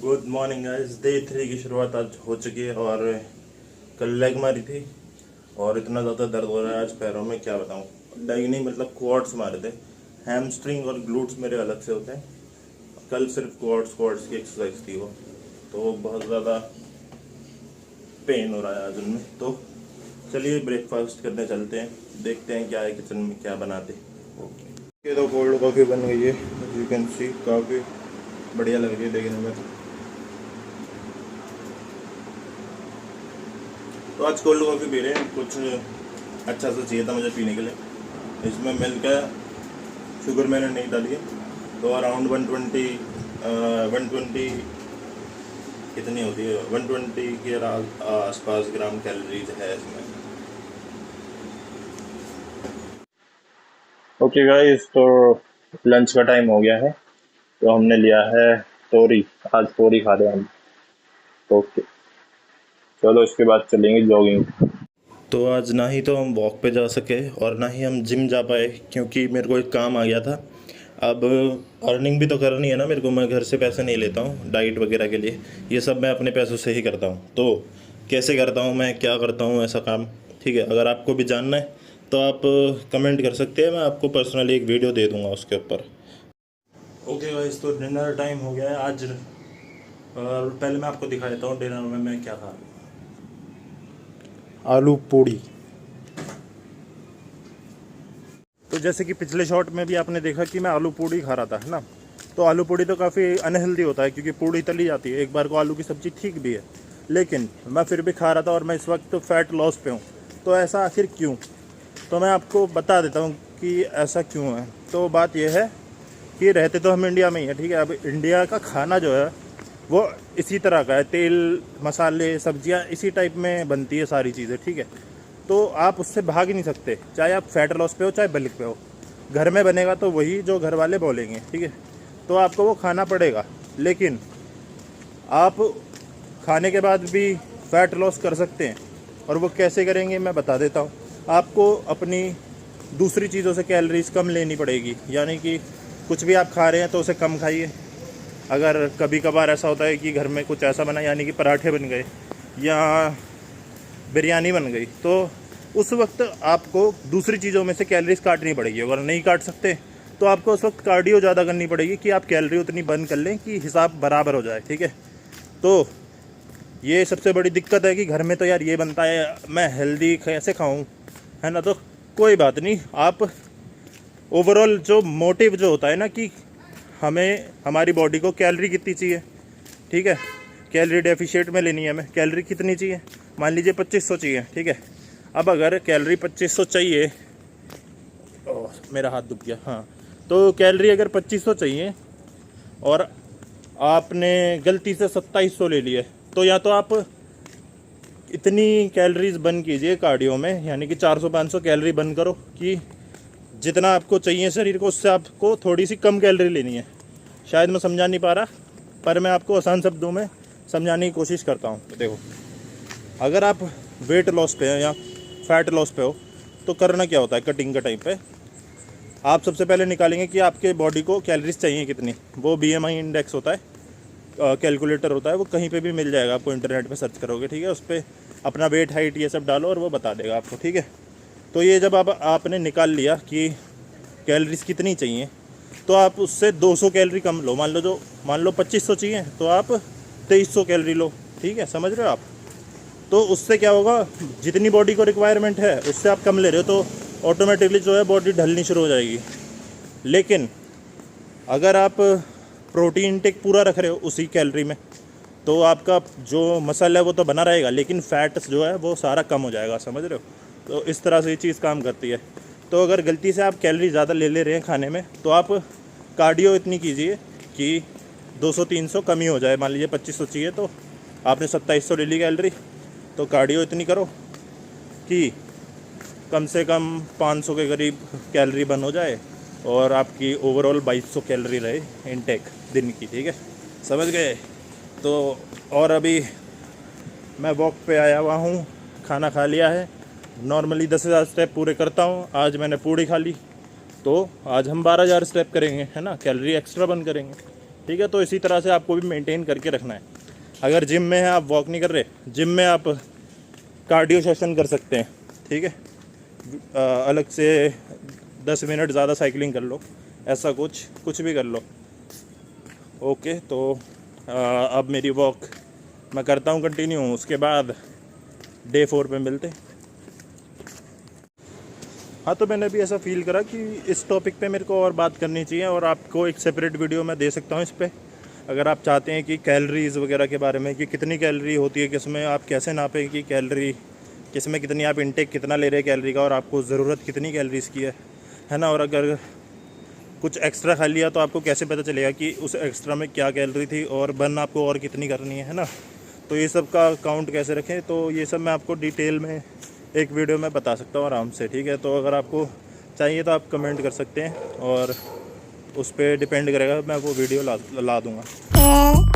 Good morning guys. Day 3 की शुरुआत आज हो चुकी है और कल लेग मारी थी और इतना ज़्यादा दर्द हो रहा है आज पैरों में, क्या बताऊँ। लेग नहीं मतलब क्वाड्स मारे थे। हैमस्ट्रिंग और ग्लूट्स मेरे अलग से होते हैं। कल सिर्फ क्वाड्स की एक्सरसाइज थी वो, तो बहुत ज़्यादा पेन हो रहा है आज उनमें। तो चलिए ब्रेकफास्ट करने चलते हैं, देखते हैं क्या है किचन में, क्या बनाते। ओके, तो कोल्ड कॉफ़ी बन गई है, यू कैन सी। काफ़ी बढ़िया लग रही है देखने में। तो आज कोल्ड कॉफ़ी पी रहे हैं, कुछ अच्छा सा चाहिए था मुझे पीने के लिए। इसमें मिल्क है, शुगर मैंने नहीं डाली है। तो अराउंड 120 कितनी होती है, 120 के आसपास ग्राम कैलोरीज है इसमें। ओके गाइस, तो लंच का टाइम हो गया है, तो हमने लिया है तोरी। आज तोरी खा रहे हैं हम। ओके, चलो इसके बाद चलेंगे जॉगिंग। तो आज ना ही तो हम वॉक पे जा सके और ना ही हम जिम जा पाए, क्योंकि मेरे को एक काम आ गया था। अब अर्निंग भी तो करनी है ना मेरे को, मैं घर से पैसे नहीं लेता हूँ डाइट वगैरह के लिए, ये सब मैं अपने पैसों से ही करता हूँ। तो कैसे करता हूँ मैं, क्या करता हूँ ऐसा काम, ठीक है। अगर आपको भी जानना है तो आप कमेंट कर सकते हैं, मैं आपको पर्सनली एक वीडियो दे दूँगा उसके ऊपर। ओके गाइस, तो डिनर टाइम हो गया है आज। और पहले मैं आपको दिखा देता हूँ डिनर में मैं क्या खा रहा हूँ। आलू पूड़ी। तो जैसे कि पिछले शॉट में भी आपने देखा कि मैं आलू पूड़ी खा रहा था, है ना। तो आलू पूड़ी तो काफ़ी अनहेल्दी होता है, क्योंकि पूड़ी तली जाती है। एक बार को आलू की सब्ज़ी ठीक भी है, लेकिन मैं फिर भी खा रहा था और मैं इस वक्त फ़ैट लॉस पे हूँ। तो ऐसा आखिर क्यों, तो मैं आपको बता देता हूँ कि ऐसा क्यों है। तो बात यह है कि रहते तो हम इंडिया में ही है, ठीक है। अब इंडिया का खाना जो है वो इसी तरह का है, तेल मसाले सब्जियाँ इसी टाइप में बनती है सारी चीज़ें, ठीक है। तो आप उससे भाग ही नहीं सकते, चाहे आप फैट लॉस पे हो चाहे बल्क पे हो। घर में बनेगा तो वही जो घर वाले बोलेंगे, ठीक है। तो आपको वो खाना पड़ेगा, लेकिन आप खाने के बाद भी फैट लॉस कर सकते हैं। और वो कैसे करेंगे मैं बता देता हूँ। आपको अपनी दूसरी चीज़ों से कैलोरीज कम लेनी पड़ेगी, यानी कि कुछ भी आप खा रहे हैं तो उसे कम खाइए। अगर कभी कभार ऐसा होता है कि घर में कुछ ऐसा बना, यानी कि पराठे बन गए या बिरयानी बन गई, तो उस वक्त आपको दूसरी चीज़ों में से कैलोरीज काटनी पड़ेगी। अगर नहीं काट सकते तो आपको उस वक्त कार्डियो ज़्यादा करनी पड़ेगी कि आप कैलोरी उतनी बर्न कर लें कि हिसाब बराबर हो जाए, ठीक है। तो ये सबसे बड़ी दिक्कत है कि घर में तो यार ये बनता है, मैं हेल्दी कैसे खाऊं, है ना। तो कोई बात नहीं, आप ओवरऑल जो मोटिव जो होता है ना कि हमें हमारी बॉडी को कैलोरी कितनी चाहिए, ठीक है। कैलोरी डेफिशिएट में लेनी है हमें। कैलोरी कितनी चाहिए, मान लीजिए 2500 चाहिए, ठीक है। अब अगर कैलोरी 2500 चाहिए, मेरा हाथ दुख गया, हाँ। तो कैलोरी अगर 2500 चाहिए और आपने गलती से 2700 ले लिए, तो या तो आप इतनी कैलोरीज बर्न कीजिए कार्डियो में, यानी कि 400-500 कैलोरी बर्न करो कि जितना आपको चाहिए शरीर को, उससे आपको थोड़ी सी कम कैलोरी लेनी है। शायद मैं समझा नहीं पा रहा, पर मैं आपको आसान शब्दों में समझाने की कोशिश करता हूँ। तो देखो, अगर आप वेट लॉस पे हो या फैट लॉस पे हो तो करना क्या होता है, कटिंग का टाइम पे आप सबसे पहले निकालेंगे कि आपके बॉडी को कैलोरीज चाहिए कितनी। वो BMI इंडेक्स होता है, कैलकुलेटर होता है, वो कहीं पे भी मिल जाएगा आपको, इंटरनेट पे सर्च करोगे, ठीक है। उस पर अपना वेट हाइट ये सब डालो और वो बता देगा आपको, ठीक है। तो ये जब आपने निकाल लिया कि कैलोरीज कितनी चाहिए, तो आप उससे 200 कैलोरी कम लो। मान लो 2500 चाहिए तो आप 2300 कैलोरी लो, ठीक है, समझ रहे हो आप। तो उससे क्या होगा, जितनी बॉडी को रिक्वायरमेंट है उससे आप कम ले रहे हो, तो ऑटोमेटिकली जो है बॉडी ढलनी शुरू हो जाएगी। लेकिन अगर आप प्रोटीन इंटेक पूरा रख रहे हो उसी कैलोरी में, तो आपका जो मसल है वो तो बना रहेगा, लेकिन फैट जो है वो सारा कम हो जाएगा, समझ रहे हो। तो इस तरह से ये चीज़ काम करती है। तो अगर गलती से आप कैलोरी ज़्यादा ले रहे हैं खाने में, तो आप कार्डियो इतनी कीजिए कि 200-300 कम ही हो जाए। मान लीजिए 2500 चाहिए तो आपने 2700 ले ली कैलोरी, तो कार्डियो इतनी करो कि कम से कम 500 के करीब कैलोरी बर्न हो जाए और आपकी ओवरऑल 2200 कैलोरी रहे इनटेक दिन की, ठीक है, समझ गए। तो और अभी मैं वॉक पे आया हुआ हूँ, खाना खा लिया है। नॉर्मली 10,000 स्टेप पूरे करता हूँ, आज मैंने पूड़ी खा ली, तो आज हम 12,000 स्टेप करेंगे, है ना, कैलोरी एक्स्ट्रा बर्न करेंगे, ठीक है। तो इसी तरह से आपको भी मेंटेन करके रखना है। अगर जिम में है, आप वॉक नहीं कर रहे, जिम में आप कार्डियो सेशन कर सकते हैं, ठीक है। अलग से 10 मिनट ज़्यादा साइकिलिंग कर लो, ऐसा कुछ भी कर लो। ओके, तो अब मेरी वॉक मैं करता हूँ कंटिन्यू, उसके बाद डे 4 पे मिलते। हाँ, तो मैंने भी ऐसा फील करा कि इस टॉपिक पे मेरे को और बात करनी चाहिए, और आपको एक सेपरेट वीडियो मैं दे सकता हूँ इस पर। अगर आप चाहते हैं कि कैलोरीज़ वगैरह के बारे में, कि कितनी कैलोरी होती है, किसमें आप कैसे नापें कि कैलोरी किसमें कितनी, आप इनटेक कितना ले रहे हैं कैलोरी का, और आपको ज़रूरत कितनी कैलोरीज़ की है ना। और अगर कुछ एक्स्ट्रा खा लिया तो आपको कैसे पता चलेगा कि उस एक्स्ट्रा में क्या कैलोरी थी, और बर्न आपको और कितनी करनी है ना। तो ये सब का काउंट कैसे रखें, तो ये सब मैं आपको डिटेल में एक वीडियो में बता सकता हूँ आराम से, ठीक है। तो अगर आपको चाहिए तो आप कमेंट कर सकते हैं, और उस पर डिपेंड करेगा, मैं वो वीडियो ला दूँगा।